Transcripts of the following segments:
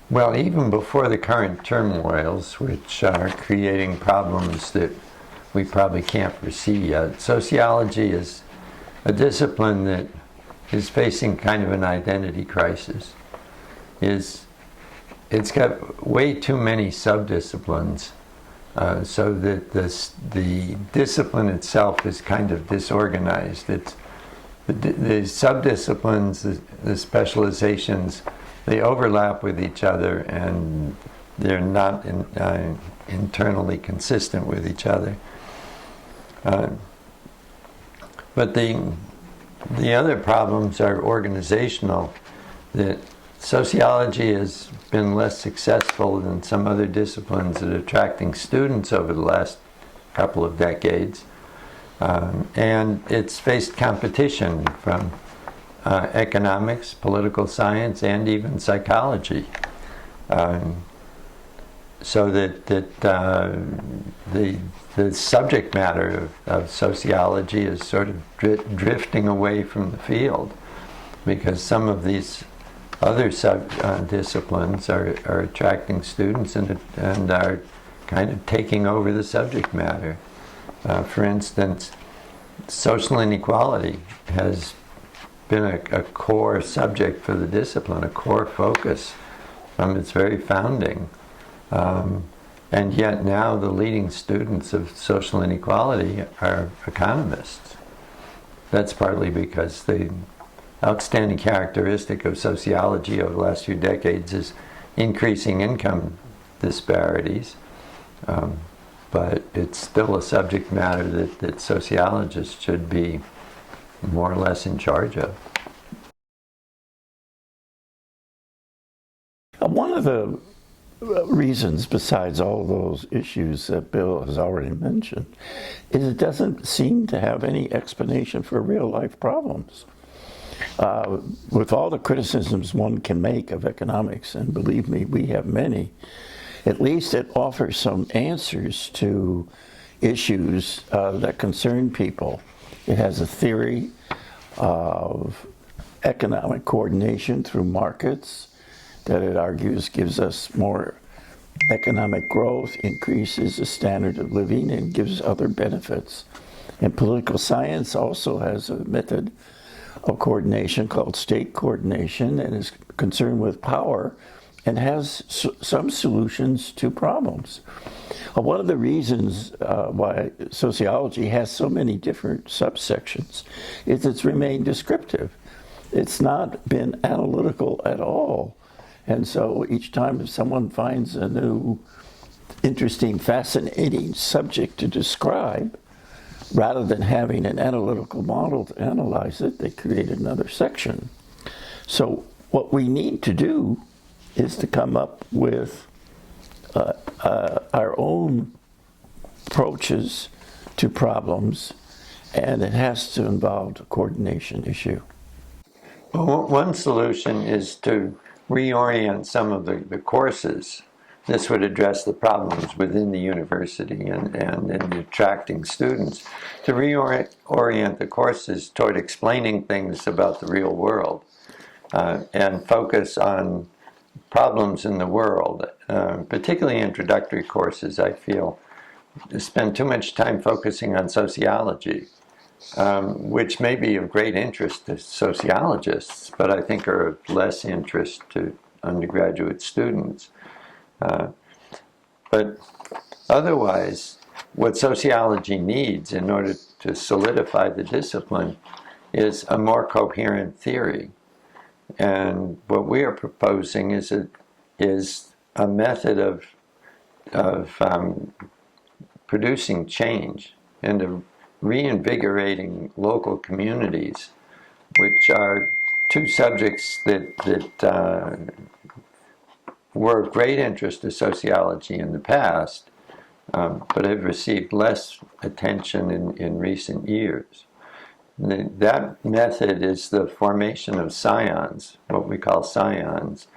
Well, even before the current turmoils, which are creating problems that we probably can't foresee yet, sociology is a discipline that is facing kind of an identity crisis. It's got way too many subdisciplines, so that the discipline itself is kind of disorganized. It's the subdisciplines, the specializations, they overlap with each other, and they're not internally consistent with each other. But the other problems are organizational. That sociology has been less successful than some other disciplines at attracting students over the last couple of decades. And it's faced competition from economics, political science, and even psychology. So that the subject matter of sociology is sort of drifting away from the field, because some of these other disciplines are attracting students and are kind of taking over the subject matter. For instance, social inequality has been a core subject for the discipline, a core focus from its very founding. And yet now the leading students of social inequality are economists. That's partly because the outstanding characteristic of sociology over the last few decades is increasing income disparities. But it's still a subject matter that sociologists should be more or less in charge of. One of the reasons, besides all those issues that Bill has already mentioned, is it doesn't seem to have any explanation for real-life problems. With all the criticisms one can make of economics, and believe me, we have many, at least it offers some answers to issues that concern people. It has a theory of economic coordination through markets that it argues gives us more economic growth, increases the standard of living, and gives other benefits. And political science also has a method of coordination called state coordination, and is concerned with power and has some solutions to problems. One of the reasons why sociology has so many different subsections is it's remained descriptive. It's not been analytical at all. And so each time if someone finds a new, interesting, fascinating subject to describe, rather than having an analytical model to analyze it, they create another section. So what we need to do is to come up with our own approaches to problems, and it has to involve a coordination issue. Well, one solution is to reorient some of the courses. This would address the problems within the university and in attracting students, to reorient the courses toward explaining things about the real world, and focus on problems in the world, particularly introductory courses, I feel, spend too much time focusing on sociology, which may be of great interest to sociologists, but I think are of less interest to undergraduate students. But otherwise, what sociology needs in order to solidify the discipline is a more coherent theory. And what we are proposing is a method of producing change and of reinvigorating local communities, which are two subjects that were of great interest to sociology in the past, but have received less attention in recent years. That method is the formation of scions, what we call scions,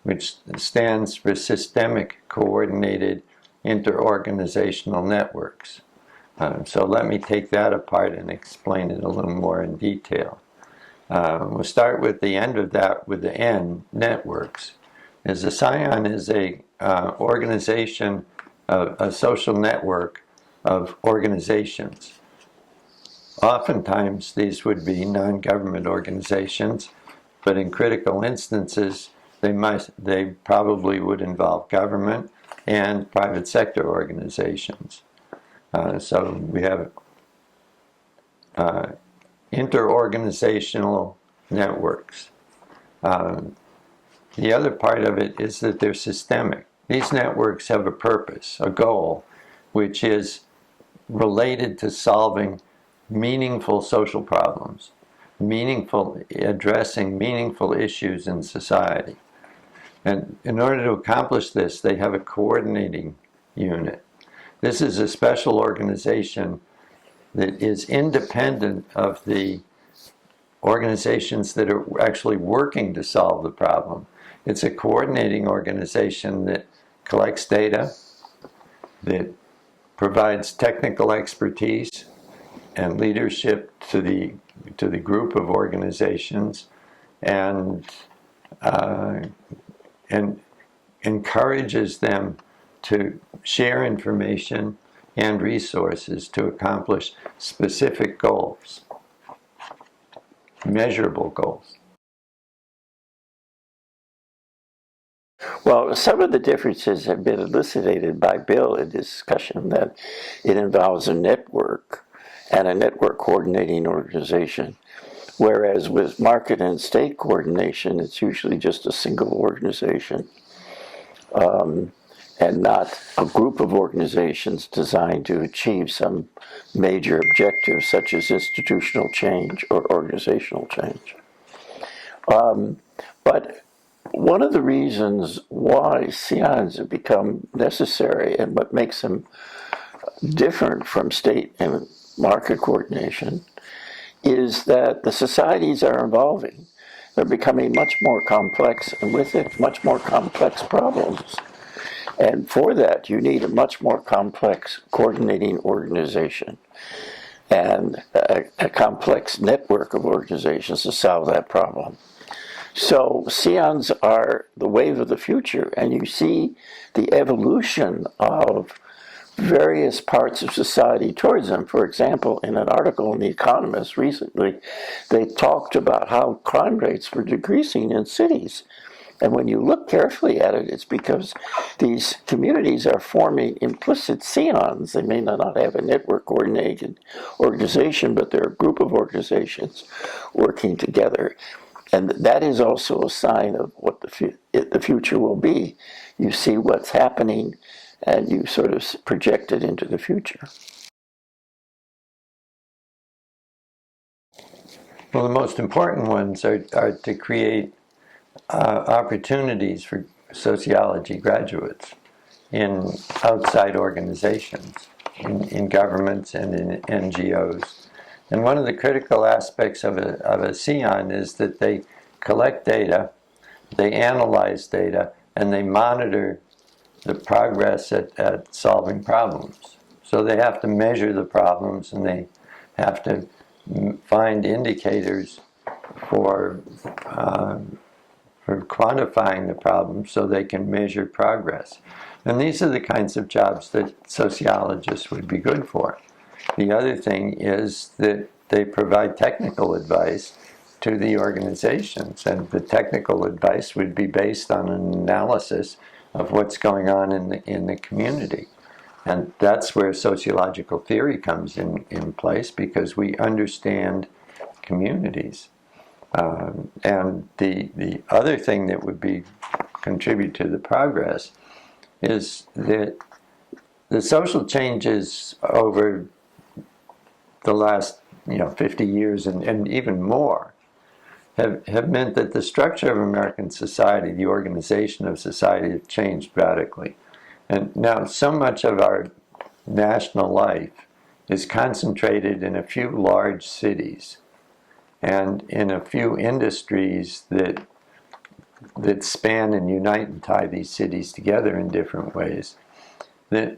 which stands for Systemic Coordinated Interorganizational Networks. So let me take that apart and explain it a little more in detail. We'll start with the end of that, with the N, networks. is a scion is a organization, a social network of organizations. Oftentimes, these would be non-government organizations, but in critical instances, they probably would involve government and private sector organizations. So we have interorganizational networks. The other part of it is that they're systemic. These networks have a purpose, a goal, which is related to solving meaningful social problems, addressing meaningful issues in society. And in order to accomplish this, they have a coordinating unit. This is a special organization that is independent of the organizations that are actually working to solve the problem. It's a coordinating organization that collects data, that provides technical expertise and leadership to the group of organizations, and encourages them to share information and resources to accomplish specific goals, measurable goals. Well, some of the differences have been elucidated by Bill in discussion that it involves a network and a network coordinating organization, whereas with market and state coordination, it's usually just a single organization and not a group of organizations designed to achieve some major objective, such as institutional change or organizational change. But one of the reasons why SEONs have become necessary and what makes them different from state and market coordination is that the societies are evolving. They're becoming much more complex, and with it, much more complex problems. And for that, you need a much more complex coordinating organization and a complex network of organizations to solve that problem. So SEONs are the wave of the future, and you see the evolution of various parts of society towards them. For example, in an article in The Economist recently, they talked about how crime rates were decreasing in cities. And when you look carefully at it, it's because these communities are forming implicit SEONs. They may not have a network coordinated organization, but they're a group of organizations working together. And that is also a sign of what the future will be. You see what's happening, and you sort of project it into the future. Well, the most important ones are to create opportunities for sociology graduates in outside organizations, in governments and in NGOs. And one of the critical aspects of a SEON is that they collect data, they analyze data, and they monitor the progress at solving problems. So they have to measure the problems, and they have to find indicators for quantifying the problem so they can measure progress. And these are the kinds of jobs that sociologists would be good for. The other thing is that they provide technical advice to the organizations, and the technical advice would be based on an analysis of what's going on in the community. And that's where sociological theory comes in place, because we understand communities. And the other thing that would contribute to the progress is that the social changes over the last 50 years and even more have meant that the structure of American society, the organization of society, has changed radically. And now so much of our national life is concentrated in a few large cities and in a few industries that span and unite and tie these cities together in different ways, that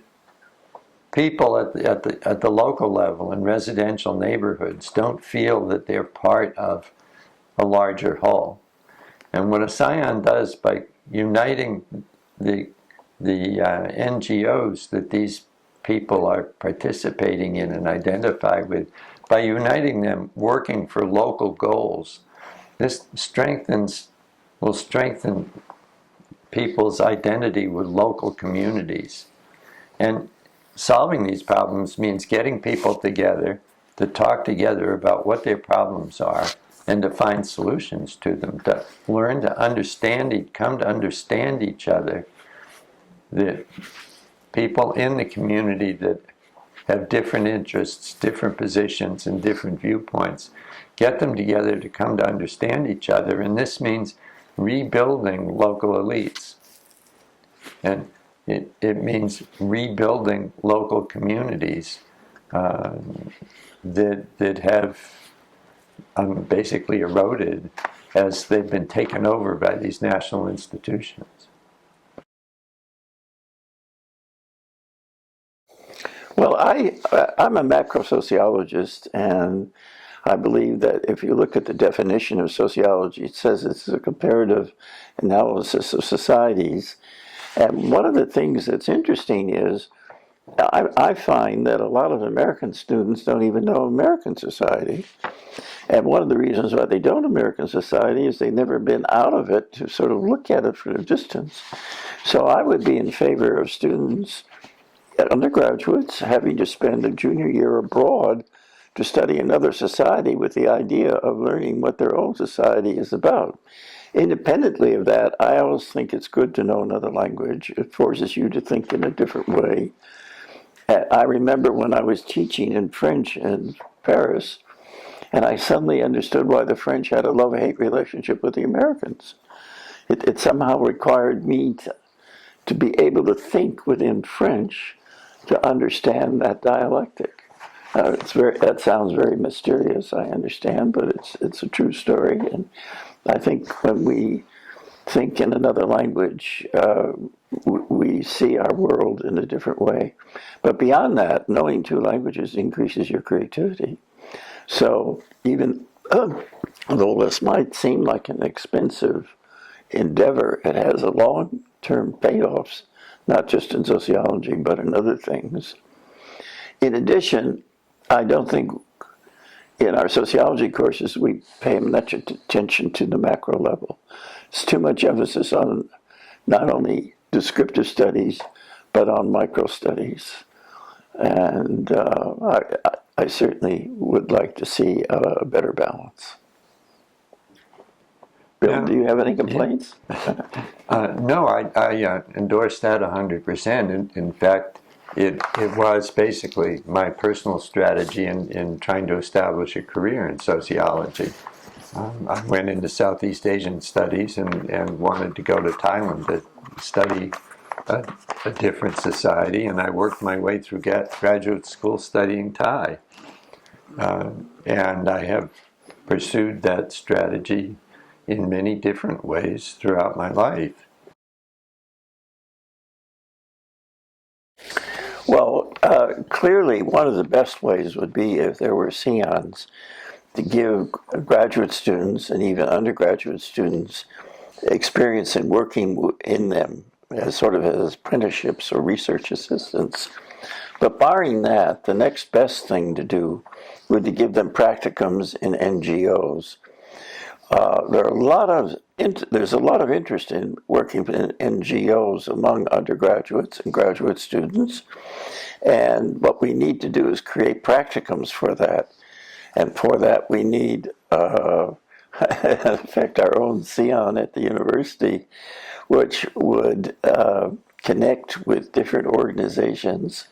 people at the local level in residential neighborhoods don't feel that they're part of a larger whole. And what a SEON does by uniting the NGOs that these people are participating in and identify with, by uniting them working for local goals, this will strengthen people's identity with local communities. And solving these problems means getting people together to talk together about what their problems are and to find solutions to them, to learn to come to understand each other. The people in the community that have different interests, different positions, and different viewpoints, get them together to come to understand each other. And this means rebuilding local elites. And it means rebuilding local communities that have basically eroded as they've been taken over by these national institutions. Well, I'm a macro sociologist, and I believe that if you look at the definition of sociology, it says it's a comparative analysis of societies. And one of the things that's interesting is I find that a lot of American students don't even know American society. And one of the reasons why they don't know American society is they've never been out of it to sort of look at it from a distance. So I would be in favor of students, undergraduates, having to spend a junior year abroad to study another society with the idea of learning what their own society is about. Independently of that, I always think it's good to know another language. It forces you to think in a different way. I remember when I was teaching in French in Paris, and I suddenly understood why the French had a love-hate relationship with the Americans. It somehow required me to be able to think within French to understand that dialectic. That sounds very mysterious, I understand, but it's a true story. And I think when we think in another language, we see our world in a different way. But beyond that, knowing two languages increases your creativity. So even though this might seem like an expensive endeavor, it has a long-term payoffs, not just in sociology, but in other things. In addition, I don't think in our sociology courses we pay much attention to the macro level. It's too much emphasis on not only descriptive studies, but on micro studies. And I certainly would like to see a better balance. Bill, Yeah. do you have any complaints? No, I endorse that 100%. In fact, it was basically my personal strategy in trying to establish a career in sociology. I went into Southeast Asian studies and wanted to go to Thailand to study a different society, and I worked my way through graduate school studying Thai. And I have pursued that strategy in many different ways throughout my life. Well, clearly one of the best ways would be if there were SEONs to give graduate students and even undergraduate students experience in working in them as sort of as apprenticeships or research assistants. But barring that, the next best thing to do would be to give them practicums in NGOs. There's a lot of interest in working in NGOs among undergraduates and graduate students. And what we need to do is create practicums for that. And for that, we need, in fact, our own SEON at the university, which would connect with different organizations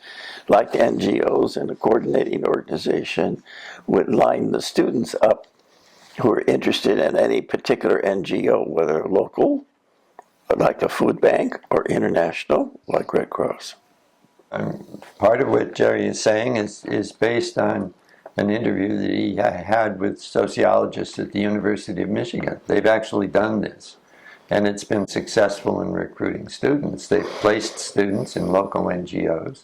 like NGOs, and a coordinating organization would line the students up who are interested in any particular NGO, whether local, like a food bank, or international, like Red Cross. Part of what Jerry is saying is based on an interview that he had with sociologists at the University of Michigan. They've actually done this, and it's been successful in recruiting students. They've placed students in local NGOs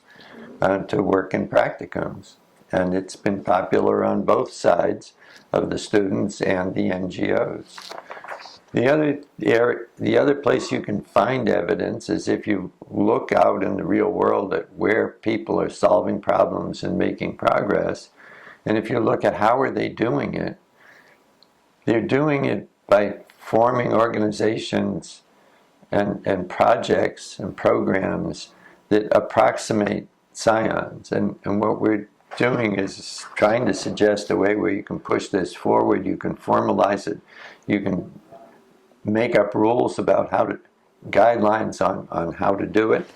to work in practicums, and it's been popular on both sides of the students and the NGOs. the other place you can find evidence is if you look out in the real world at where people are solving problems and making progress. And if you look at how are they doing it, they're doing it by forming organizations and projects and programs that approximate scions. And what we're doing is trying to suggest a way where you can push this forward, you can formalize it, you can make up rules about how to, guidelines on how to do it.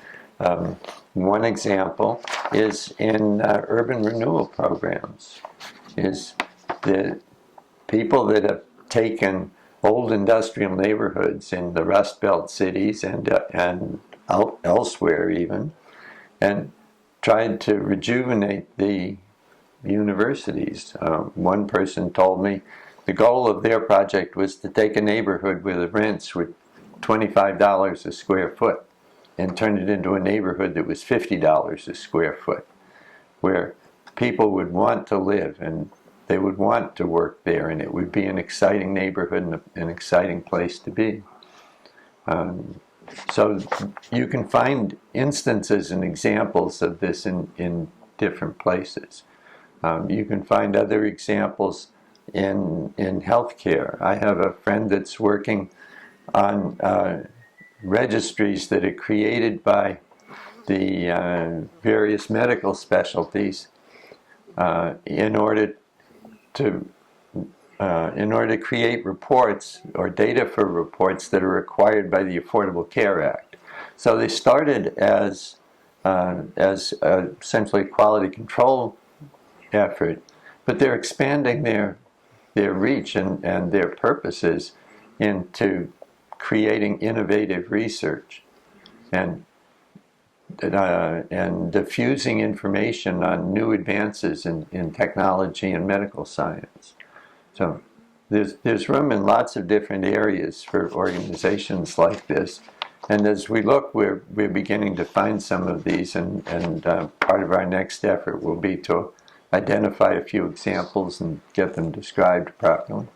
One example is in urban renewal programs, is the people that have taken old industrial neighborhoods in the Rust Belt cities and elsewhere even, and tried to rejuvenate the universities. One person told me the goal of their project was to take a neighborhood where the rents were $25 a square foot and turn it into a neighborhood that was $50 a square foot, where people would want to live and they would want to work there, and it would be an exciting neighborhood and an exciting place to be. So you can find instances and examples of this in different places. You can find other examples in healthcare. I have a friend that's working on registries that are created by the various medical specialties in order to create reports or data for reports that are required by the Affordable Care Act. So they started as essentially quality control effort, but they're expanding their reach and their purposes into creating innovative research and diffusing information on new advances in technology and medical science. So there's room in lots of different areas for organizations like this. And as we look, we're beginning to find some of these, and part of our next effort will be to identify a few examples and get them described properly.